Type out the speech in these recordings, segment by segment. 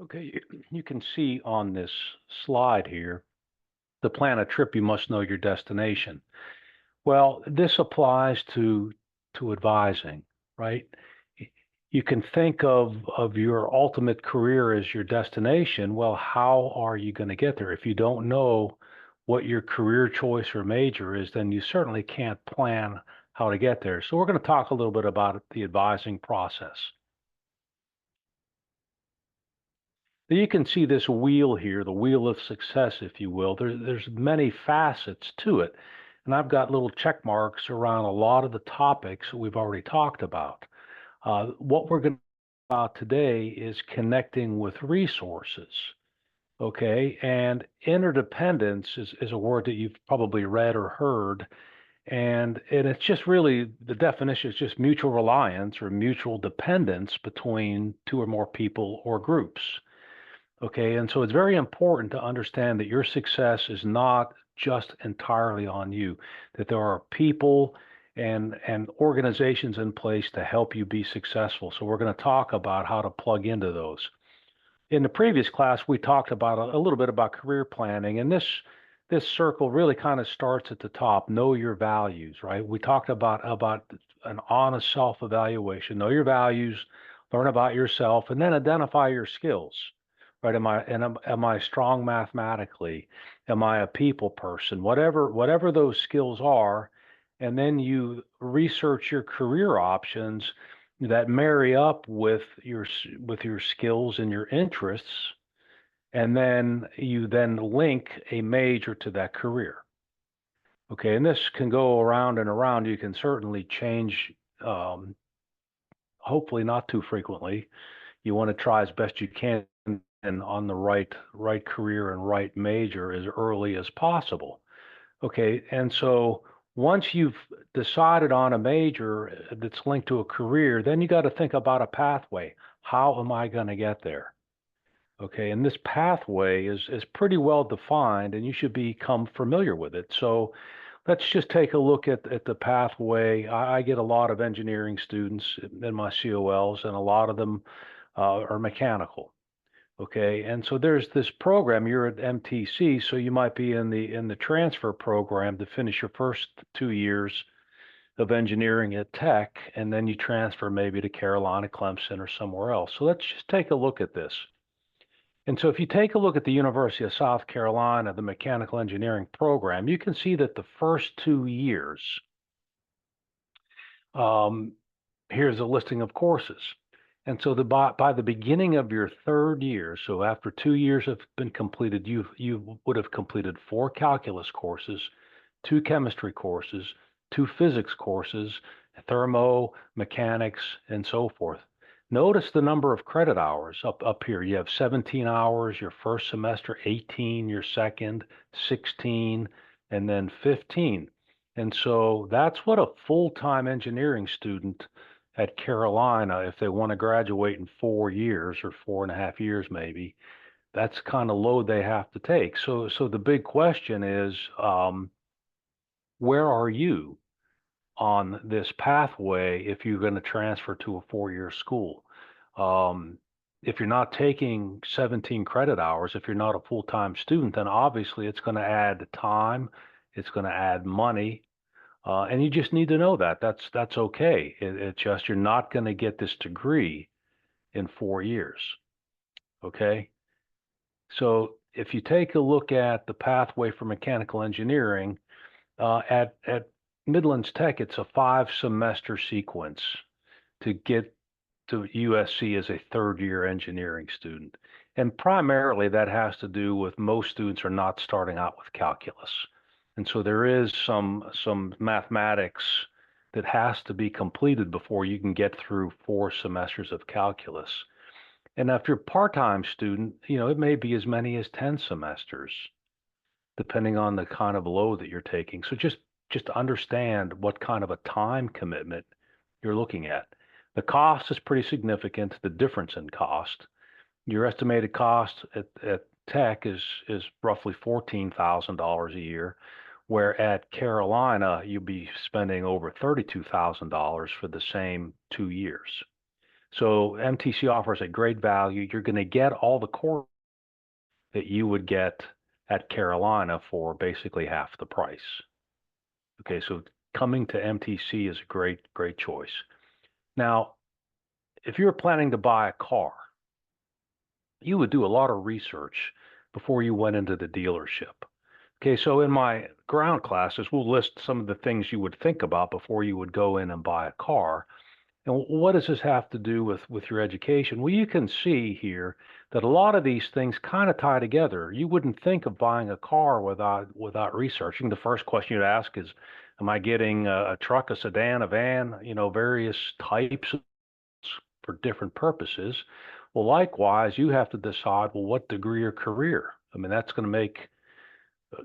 Okay, you can see on this slide here, to plan a trip, you must know your destination. Well, this applies to advising, right? You can think of your ultimate career as your destination. Well, how are you going to get there? If you don't know what your career choice or major is, then you certainly can't plan how to get there. So we're going to talk a little bit about the advising process. You can see this wheel here, the wheel of success, if you will. There's many facets to it. And I've got little check marks around a lot of the topics that we've already talked about. What we're going to talk about today is connecting with resources. Okay. And interdependence is a word that you've probably read or heard. And it's just really the definition is just mutual reliance or mutual dependence between two or more people or groups. Okay, and so it's very important to understand that your success is not just entirely on you, that there are people and organizations in place to help you be successful. So we're going to talk about how to plug into those. In the previous class, we talked about a little bit about career planning, and this circle really kind of starts at the top. Know your values, right? We talked about an honest self-evaluation. Know your values, learn about yourself, and then identify your skills. Right? Am I strong mathematically? Am I a people person? Whatever those skills are, and then you research your career options that marry up with your skills and your interests, and then you then link a major to that career. Okay, and this can go around and around. You can certainly change, hopefully not too frequently. You want to try as best you can and on the right career and right major as early as possible. Okay, and so once you've decided on a major that's linked to a career, then you got to think about a pathway. How am I going to get there? Okay, and this pathway is pretty well defined, and you should become familiar with it. So let's just take a look at the pathway. I get a lot of engineering students in my COLs, and a lot of them are mechanical. Okay, and so there's this program. You're at MTC, so you might be in the transfer program to finish your first 2 years of engineering at Tech, and then you transfer maybe to Carolina, Clemson, or somewhere else. So let's just take a look at this. And so if you take a look at the University of South Carolina, the mechanical engineering program, you can see that the first 2 years, um, here's a listing of courses. And so by the beginning of your third year, so after 2 years have been completed, you would have completed 4 calculus courses, 2 chemistry courses, 2 physics courses, thermo, mechanics, and so forth. Notice the number of credit hours up here. You have 17 hours your first semester, 18 your second, 16, and then 15. And so that's what a full-time engineering student at Carolina, if they want to graduate in 4 years or 4.5 years maybe, that's the kind of load they have to take. So the big question is, where are you on this pathway if you're going to transfer to a 4 year school? Um, if you're not taking 17 credit hours, if you're not a full-time student, then obviously it's going to add time, it's going to add money, and you just need to know that. That's okay. It's just you're not going to get this degree in 4 years. Okay. So if you take a look at the pathway for mechanical engineering, at Midlands Tech, it's a 5 semester sequence to get to USC as a third year engineering student. And primarily that has to do with most students are not starting out with calculus. And so there is some mathematics that has to be completed before you can get through 4 semesters of calculus. And if you're a part-time student, it may be as many as 10 semesters, depending on the kind of load that you're taking. So just understand what kind of a time commitment you're looking at. The cost is pretty significant, the difference in cost. Your estimated cost at Tech is roughly $14,000 a year, where at Carolina, you'll be spending over $32,000 for the same 2 years. So MTC offers a great value. You're going to get all the core that you would get at Carolina for basically half the price. Okay, so coming to MTC is a great choice. Now, if you're planning to buy a car, you would do a lot of research before you went into the dealership. Okay, so in my ground classes, we'll list some of the things you would think about before you would go in and buy a car. And what does this have to do with your education? Well, you can see here that a lot of these things kind of tie together. You wouldn't think of buying a car without researching. The first question you'd ask is, am I getting a truck, a sedan, a van, various types for different purposes? Well, likewise, you have to decide, well, what degree or career? I mean, that's going to make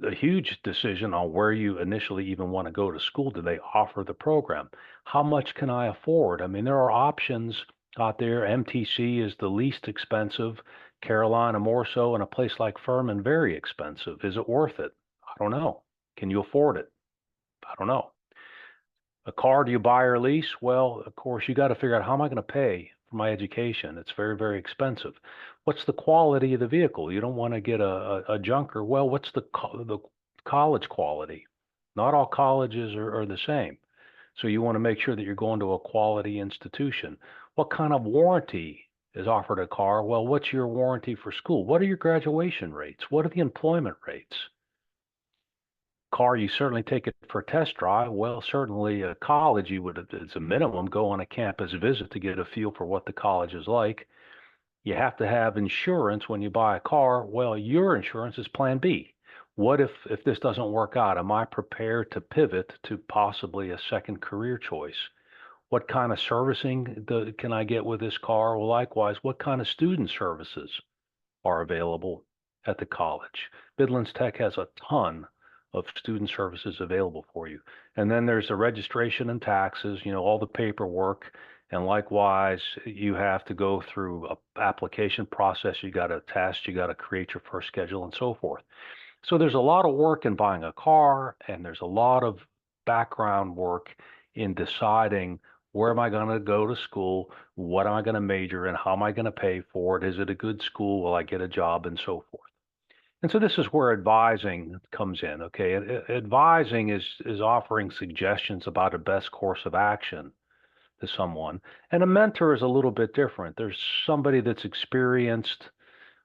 a huge decision on where you initially even want to go to school. Do they offer the program? How much can I afford? I mean, there are options out there. MTC is the least expensive, Carolina more so, and a place like Furman very expensive. Is it worth it? I don't know. Can you afford it? I don't know. A car, do you buy or lease? Well, of course, you got to figure out, how am I going to pay for my education? It's very expensive. What's the quality of the vehicle? You don't want to get a junker. Well, what's the college quality? Not all colleges are the same. So you want to make sure that you're going to a quality institution. What kind of warranty is offered a car? Well, what's your warranty for school? What are your graduation rates? What are the employment rates? Car, you certainly take it for a test drive. Well, certainly a college, you would, as a minimum, go on a campus visit to get a feel for what the college is like. You have to have insurance when you buy a car. Well, your insurance is plan B. What if this doesn't work out? Am I prepared to pivot to possibly a second career choice? What kind of servicing can I get with this car? Well, likewise, what kind of student services are available at the college? Midlands Tech has a ton of student services available for you. And then there's the registration and taxes, all the paperwork. And likewise, you have to go through a application process. You got to test, you got to create your first schedule and so forth. So there's a lot of work in buying a car, and there's a lot of background work in deciding, where am I going to go to school? What am I going to major in? How am I going to pay for it? Is it a good school? Will I get a job? And so forth. And so this is where advising comes in. Okay, advising is offering suggestions about a best course of action to someone, and a mentor is a little bit different. There's somebody that's experienced,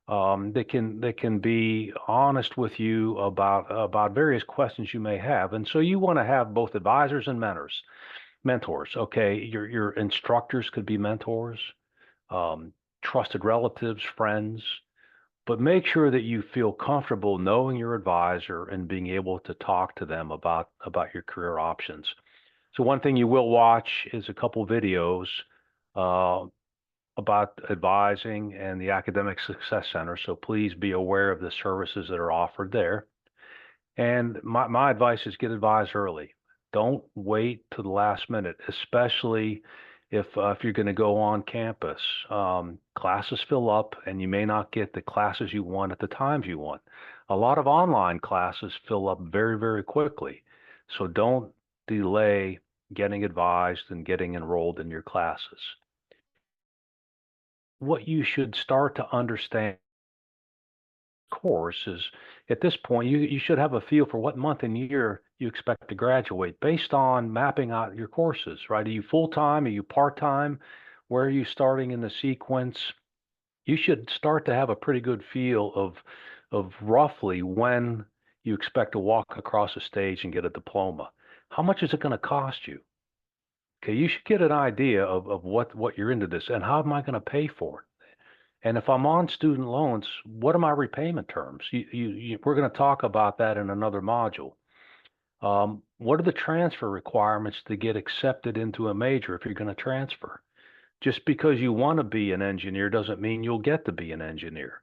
that can be honest with you about various questions you may have. And so you want to have both advisors and mentors. Okay, your instructors could be mentors, trusted relatives, friends, but make sure that you feel comfortable knowing your advisor and being able to talk to them about your career options. So one thing you will watch is a couple videos uh, about advising and the Academic Success Center. So please be aware of the services that are offered there. And my advice is, get advised early. Don't wait to the last minute, especially if you're going to go on campus. Classes fill up, and you may not get the classes you want at the times you want. A lot of online classes fill up very quickly. So don't delay getting advised and getting enrolled in your classes. What you should start to understand course is, at this point, you should have a feel for what month and year you expect to graduate based on mapping out your courses, right? Are you full-time? Are you part-time? Where are you starting in the sequence? You should start to have a pretty good feel of roughly when you expect to walk across a stage and get a diploma. How much is it going to cost you? Okay, you should get an idea of what you're into this, and how am I going to pay for it? And if I'm on student loans, what are my repayment terms? We're going to talk about that in another module. What are the transfer requirements to get accepted into a major if you're going to transfer? Just because you want to be an engineer doesn't mean you'll get to be an engineer,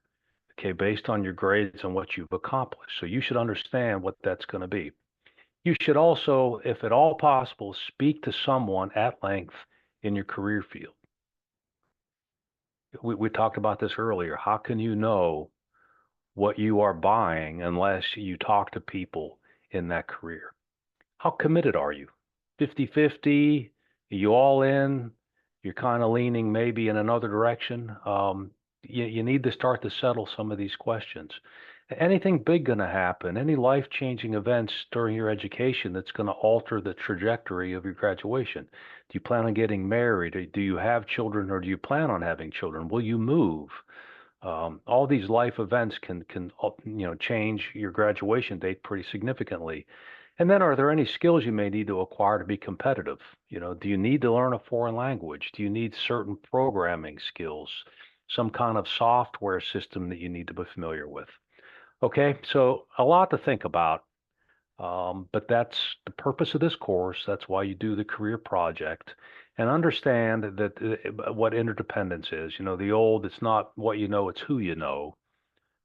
okay, based on your grades and what you've accomplished. So you should understand what that's going to be. You should also, if at all possible, speak to someone at length in your career field. We talked about this earlier. How can you know what you are buying unless you talk to people in that career? How committed are you? 50-50? Are you all in? you're kind of leaning maybe in another direction, you need to start to settle some of these questions. Anything big going to happen? Any life-changing events during your education that's going to alter the trajectory of your graduation? Do you plan on getting married? Or do you have children, or do you plan on having children? Will you move? All these life events can change your graduation date pretty significantly. And then, are there any skills you may need to acquire to be competitive? Do you need to learn a foreign language? Do you need certain programming skills? Some kind of software system that you need to be familiar with? Okay, so a lot to think about. But that's the purpose of this course. That's why you do the career project, and understand that what interdependence is. It's not what you know, it's who you know.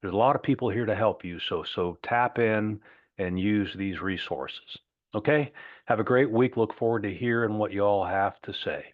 There's a lot of people here to help you. So tap in and use these resources. Okay? Have a great week. Look forward to hearing what you all have to say.